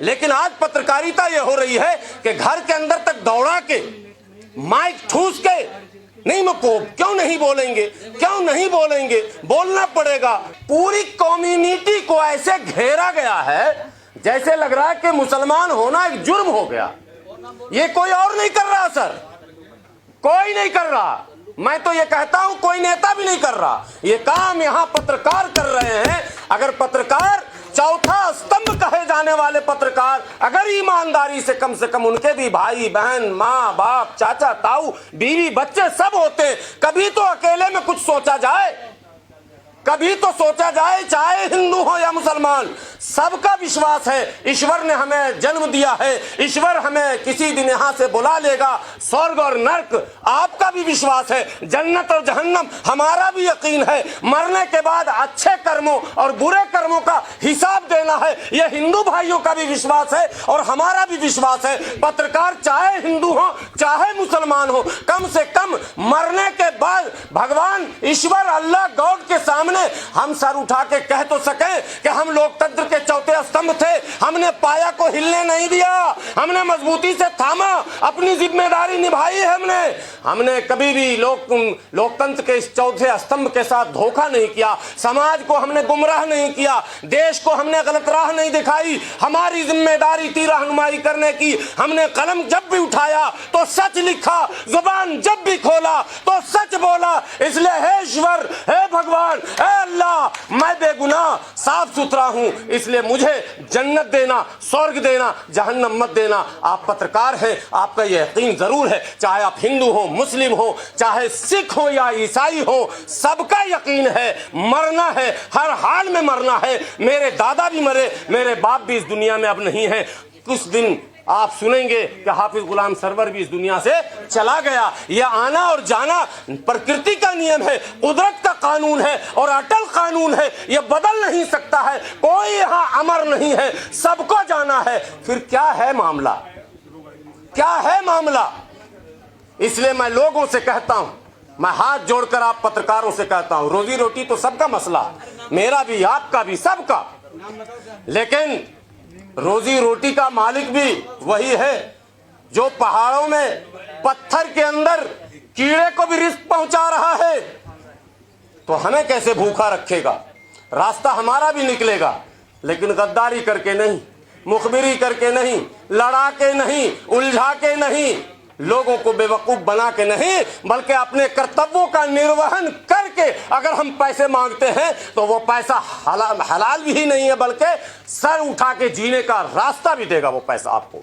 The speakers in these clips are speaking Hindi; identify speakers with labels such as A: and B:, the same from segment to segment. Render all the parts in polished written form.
A: लेकिन आज पत्रकारिता ये हो रही है कि घर के अंदर तक दौड़ा के माइक ठूस के नहीं क्यों नहीं बोलेंगे, क्यों नहीं बोलेंगे, बोलना पड़ेगा। पूरी कम्युनिटी को ऐसे घेरा गया है जैसे लग रहा है कि मुसलमान होना एक जुर्म हो गया। ये कोई और नहीं कर रहा सर, कोई नहीं कर रहा। मैं तो ये कहता हूं कोई नेता भी नहीं कर रहा। ये काम यहां पत्रकार कर रहे हैं। अगर पत्रकार चौथा स्तंभ कहे जाने वाले पत्रकार अगर ईमानदारी से कम उनके भी भाई बहन माँ बाप चाचा ताऊ बीवी बच्चे सब होते, कभी तो अकेले में कुछ सोचा जाए, कभी तो सोचा जाए, चाहे हिंदू हो या मुसलमान, सबका विश्वास है ईश्वर ने हमें जन्म दिया है, ईश्वर हमें किसी दिन यहां से बुला लेगा। स्वर्ग और नर्क आपका भी विश्वास है, जन्नत और जहन्नम हमारा भी यकीन है, मरने के बाद अच्छे कर्मों और बुरे कर्मों का हिसाब देना है, यह हिंदू भाइयों का भी विश्वास है और हमारा भी विश्वास है। पत्रकार चाहे हिंदू हो चाहे मुसलमान हो, कम से कम मरने के बाद भगवान ईश्वर अल्लाह गॉड के सामने हम सर उठा के कह तो सके कि हम लोकतंत्र के चौथे स्तंभ थे, हमने पाया को हिलने नहीं दिया, हमने मजबूती से थामा, अपनी जिम्मेदारी निभाई है। हमने कभी भी लोकतंत्र के इस चौथे स्तंभ के साथ धोखा नहीं किया, समाज को हमने गुमराह नहीं किया, देश को हमने गलत राह नहीं दिखाई। हमारी जिम्मेदारी थी रहनुमाई करने की। हमने कलम जब भी उठाया तो सच लिखा, जुबान जब भी खोला तो सच बोला। इसलिए हे ईश्वर, हे भगवान, अल्लाह, मैं बेगुनाह साफ सुथरा हूं, इसलिए मुझे जन्नत देना, स्वर्ग देना, जहन्नम मत देना। आप पत्रकार हैं, आपका यह यकीन जरूर है, चाहे आप हिंदू हो मुस्लिम हो चाहे सिख हो या ईसाई हो, सबका यकीन है मरना है, हर हाल में मरना है। मेरे दादा भी मरे, मेरे बाप भी इस दुनिया में अब नहीं है। कुछ दिन आप सुनेंगे कि हाफिज गुलाम सरवर भी इस दुनिया से चला गया। यह आना और जाना प्रकृति का नियम है, कुदरत का कानून है और अटल कानून है, यह बदल नहीं सकता है। कोई यहाँ अमर नहीं है, सबको जाना है। फिर क्या है मामला, क्या है मामला? इसलिए मैं लोगों से कहता हूं, मैं हाथ जोड़कर आप पत्रकारों से कहता हूं, रोजी रोटी तो सबका मसला, मेरा भी आपका भी सबका, लेकिन रोजी रोटी का मालिक भी वही है जो पहाड़ों में पत्थर के अंदर कीड़े को भी रिस्क पहुंचा रहा है। तो हमें कैसे भूखा रखेगा? रास्ता हमारा भी निकलेगा, लेकिन गद्दारी करके नहीं, मुखबिरी करके नहीं, लड़ा के नहीं, उलझा के नहीं, लोगों को बेवकूफ बना के नहीं, बल्कि अपने कर्तव्यों का निर्वहन करके अगर हम पैसे मांगते हैं तो वो पैसा हलाल भी नहीं है, बल्कि सर उठा के जीने का रास्ता भी देगा वो पैसा आपको।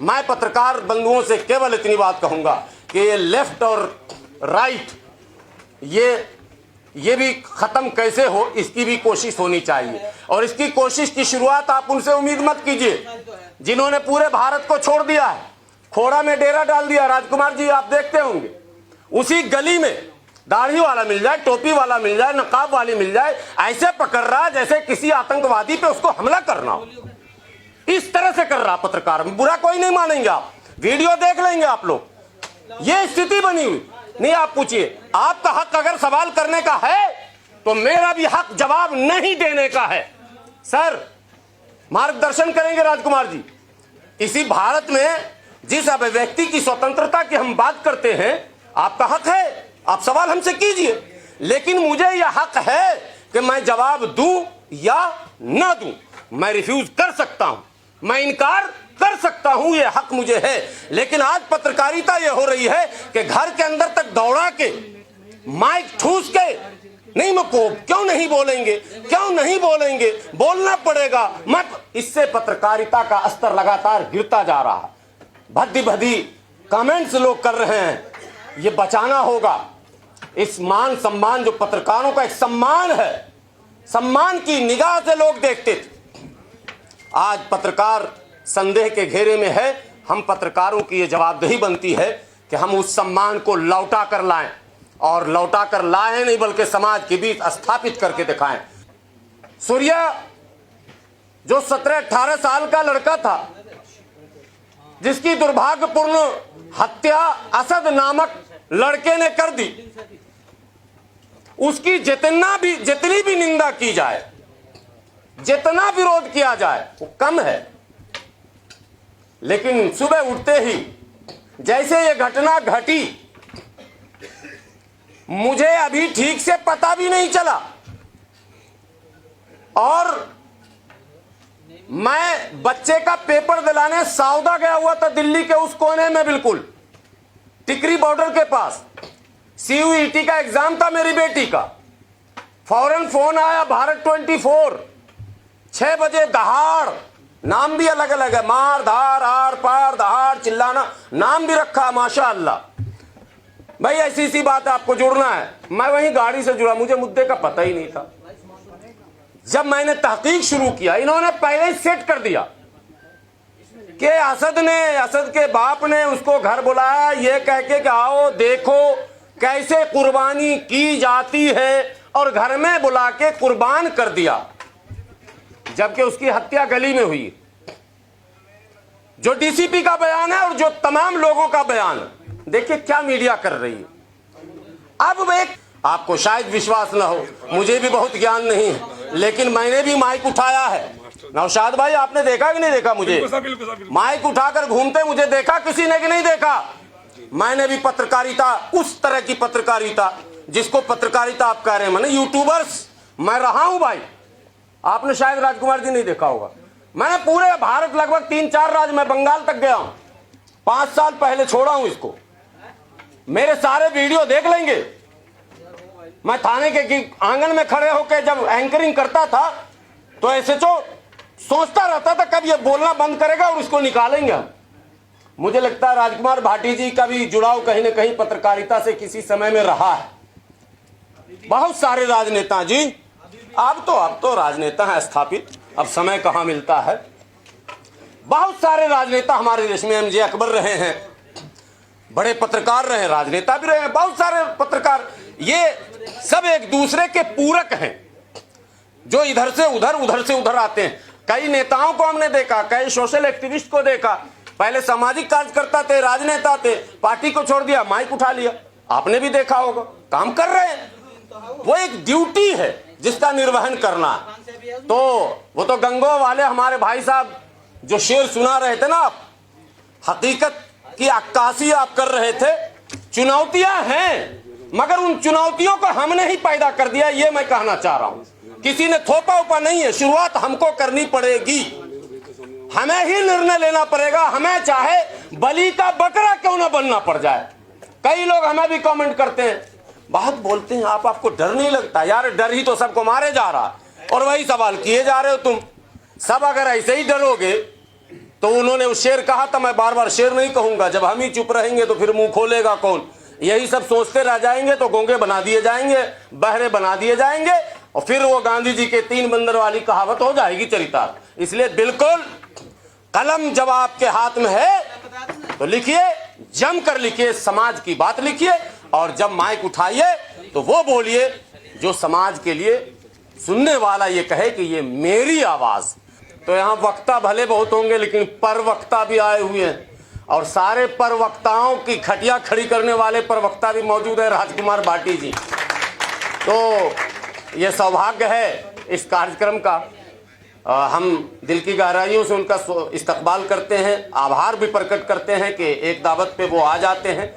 A: मैं पत्रकार बंधुओं से केवल इतनी बात कहूंगा कि ये लेफ्ट और राइट ये भी खत्म कैसे हो, इसकी भी कोशिश होनी चाहिए। और इसकी कोशिश की शुरुआत आप उनसे उम्मीद मत कीजिए जिन्होंने पूरे भारत को छोड़ दिया है, खोड़ा में डेरा डाल दिया। राजकुमार जी आप देखते होंगे, उसी गली में दाढ़ी वाला मिल जाए, टोपी वाला मिल जाए, नकाब वाली मिल जाए, ऐसे पकड़ रहा जैसे किसी आतंकवादी पे उसको हमला करना हो। इस तरह से कर रहा पत्रकार, बुरा कोई नहीं मानेंगे, आप वीडियो देख लेंगे आप लोग। ये स्थिति बनी हुई नहीं। आप पूछिए, आपका हक अगर सवाल करने का है तो मेरा भी हक जवाब नहीं देने का है। सर मार्गदर्शन करेंगे राजकुमार जी। इसी भारत में जिस अभिव्यक्ति की स्वतंत्रता की हम बात करते हैं, आपका हक है, आप सवाल हमसे कीजिए, लेकिन मुझे यह हक है कि मैं जवाब दूं या ना दूं। मैं रिफ्यूज कर सकता हूं, मैं इनकार कर सकता हूं, यह हक मुझे है। लेकिन आज पत्रकारिता यह हो रही है कि घर के अंदर तक दौड़ा के माइक ठूस के नहीं क्यों नहीं बोलेंगे, क्यों नहीं बोलेंगे, बोलना पड़ेगा मत। इससे पत्रकारिता का स्तर लगातार गिरता जा रहा है। भद्दी भद्दी कमेंट्स लोग कर रहे हैं, ये बचाना होगा। इस मान सम्मान जो पत्रकारों का एक सम्मान है, सम्मान की निगाह से लोग देखते थे, आज पत्रकार संदेह के घेरे में है। हम पत्रकारों की ये जवाबदेही बनती है कि हम उस सम्मान को लौटा कर लाएं, और लौटा कर लाएं नहीं बल्कि समाज के बीच स्थापित करके दिखाएं। सूर्या जो 17-18 साल का लड़का था, जिसकी दुर्भाग्यपूर्ण हत्या असद नामक लड़के ने कर दी, उसकी जितनी भी निंदा की जाए, जितना विरोध किया जाए वो कम है। लेकिन सुबह उठते ही जैसे ये घटना घटी, मुझे अभी ठीक से पता भी नहीं चला, और मैं बच्चे का पेपर दिलाने सौदा गया हुआ था दिल्ली के उस कोने में, बिल्कुल टिकरी बॉर्डर के पास। CUET का एग्जाम था मेरी बेटी का। फौरन फोन आया भारत 24, 6 बजे दहाड़, नाम भी अलग अलग है, मार धार आर पार दहाड़ चिल्लाना, नाम भी रखा माशाअल्लाह। भाई ऐसी सी बात है, आपको जुड़ना है। मैं वहीं गाड़ी से जुड़ा, मुझे मुद्दे का पता ही नहीं था। जब मैंने तहकीक शुरू किया, इन्होंने पहले ही सेट कर दिया कि असद के बाप ने उसको घर बुलाया ये कह के कि आओ देखो कैसे कुर्बानी की जाती है, और घर में बुला के कुर्बान कर दिया, जबकि उसकी हत्या गली में हुई। जो DCP का बयान है और जो तमाम लोगों का बयान है, देखिए क्या मीडिया कर रही है। अब एक आपको शायद विश्वास ना हो, मुझे भी बहुत ज्ञान नहीं है, लेकिन मैंने भी माइक उठाया है। नौशाद भाई आपने देखा कि नहीं देखा मुझे माइक उठाकर घूमते? मुझे देखा किसी ने कि नहीं देखा? मैंने भी पत्रकारिता, उस तरह की पत्रकारिता जिसको पत्रकारिता आप कह रहे हैं, मैंने यूट्यूबर्स मैं रहा हूं भाई। आपने शायद राजकुमार जी नहीं देखा होगा, मैंने पूरे भारत लगभग 3-4 राज्य में बंगाल तक गया हूं। 5 साल पहले छोड़ा हूं इसको, मेरे सारे वीडियो देख लेंगे। मैं थाने के आंगन में खड़े होकर जब एंकरिंग करता था तो SHO सोचता रहता था कब ये बोलना बंद करेगा और उसको निकालेंगे हम। मुझे लगता है राजकुमार भाटी जी का भी जुड़ाव कहीं ना कहीं पत्रकारिता से किसी समय में रहा है। बहुत सारे राजनेता जी, अब तो राजनेता हैं स्थापित, अब समय कहां मिलता है। बहुत सारे राजनेता हमारे देश में MJ अकबर रहे हैं, बड़े पत्रकार रहे, राजनेता भी रहे हैं। बहुत सारे पत्रकार, ये सब एक दूसरे के पूरक हैं, जो इधर से उधर आते हैं। कई नेताओं को हमने देखा, कई सोशल एक्टिविस्ट को देखा, पहले सामाजिक कार्यकर्ता थे, राजनेता थे, पार्टी को छोड़ दिया, माइक उठा लिया। आपने भी देखा होगा, काम कर रहे हैं। वो एक ड्यूटी है जिसका निर्वहन करना। तो वो तो गंगो वाले हमारे भाई साहब जो शेर सुना रहे थे ना, आप हकीकत की अक्कासी आप कर रहे थे। चुनौतियां हैं, मगर उन चुनौतियों को हमने ही पैदा कर दिया, ये मैं कहना चाह रहा हूं। किसी ने थोपा उपा नहीं है, शुरुआत हमको करनी पड़ेगी, हमें ही निर्णय लेना पड़ेगा, हमें चाहे बलि का बकरा क्यों ना बनना पड़ जाए। कई लोग हमें भी कमेंट करते हैं, बहुत बोलते हैं आपको डर नहीं लगता? यार डर ही तो सबको मारे जा रहा, और वही सवाल किए जा रहे हो तुम सब। अगर ऐसे ही डरोगे तो उन्होंने उस शेर कहा था, मैं बार बार शेर नहीं कहूंगा, जब हम ही चुप रहेंगे तो फिर मुंह खोलेगा कौन? यही सब सोचते रह जाएंगे तो गूंगे बना दिए जाएंगे, बहरे बना दिए जाएंगे, और फिर वो गांधी जी के 3 बंदर वाली कहावत हो जाएगी चरितार्थ। इसलिए बिल्कुल कलम जब आपके हाथ में है तो लिखिए, जम कर लिखिए, समाज की बात लिखिए, और जब माइक उठाइए तो वो बोलिए जो समाज के लिए सुनने वाला ये कहे कि ये मेरी आवाज। तो यहाँ वक्ता भले बहुत होंगे, लेकिन परवक्ता भी आए हुए हैं, और सारे परवक्ताओं की खटिया खड़ी करने वाले परवक्ता भी मौजूद है, राजकुमार भाटी जी। तो ये सौभाग्य है इस कार्यक्रम का। हम दिल की गहराइयों से उनका इस्तकबाल करते हैं, आभार भी प्रकट करते हैं कि एक दावत पे वो आ जाते हैं।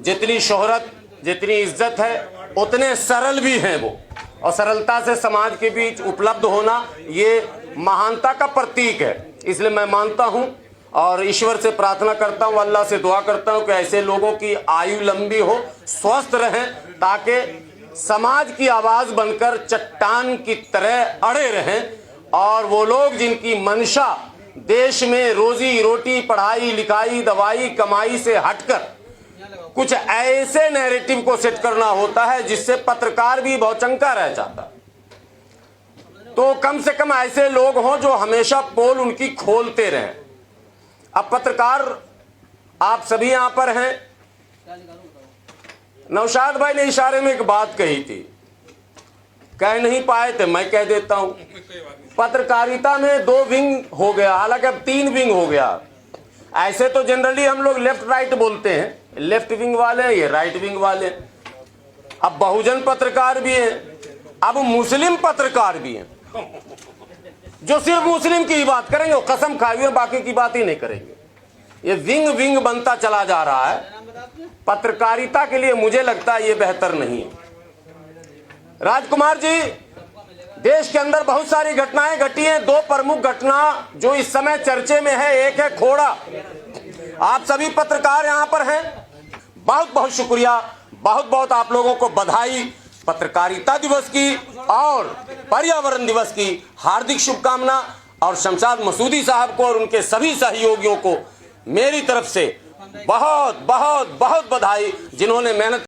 A: जितनी शोहरत, जितनी इज्जत है, उतने सरल भी हैं वो, और सरलता से समाज के बीच उपलब्ध होना ये महानता का प्रतीक है। इसलिए मैं मानता हूं और ईश्वर से प्रार्थना करता हूं, अल्लाह से दुआ करता हूं कि ऐसे लोगों की आयु लंबी हो, स्वस्थ रहें, ताकि समाज की आवाज बनकर चट्टान की तरह अड़े रहें, और वो लोग जिनकी मंशा देश में रोजी रोटी, पढ़ाई लिखाई, दवाई कमाई से हटकर कुछ ऐसे नैरेटिव को सेट करना होता है जिससे पत्रकार भी भौचंका रह जाता, तो कम से कम ऐसे लोग हों जो हमेशा पोल उनकी खोलते रहें। अब पत्रकार आप सभी यहां पर हैं। नौशाद भाई ने इशारे में एक बात कही थी, कह नहीं पाए थे, मैं कह देता हूं। पत्रकारिता में 2 विंग हो गया, हालांकि अब 3 विंग हो गया। ऐसे तो जनरली हम लोग लेफ्ट राइट बोलते हैं, लेफ्ट विंग वाले, ये राइट विंग वाले। अब बहुजन पत्रकार भी हैं, अब मुस्लिम पत्रकार भी हैं। जो सिर्फ मुस्लिम की ही बात करेंगे, वो कसम खाई हुई है, बाकी की बात ही नहीं करेंगे। ये विंग विंग बनता चला जा रहा है। पत्रकारिता के लिए मुझे लगता है ये बेहतर नहीं है। राजकुमार जी, देश के अंदर बहुत सारी घटनाएं घटी हैं। दो प्रमुख घटना जो इस समय चर्चे में है, एक है खोड़ा। आप सभी पत्रकार यहां पर हैं, बहुत बहुत शुक्रिया, बहुत बहुत आप लोगों को बधाई। पत्रकारिता दिवस की और पर्यावरण दिवस की हार्दिक शुभकामना, और शमशाद मसूदी साहब को और उनके सभी सहयोगियों को मेरी तरफ से बहुत बहुत बहुत बधाई, जिन्होंने मेहनत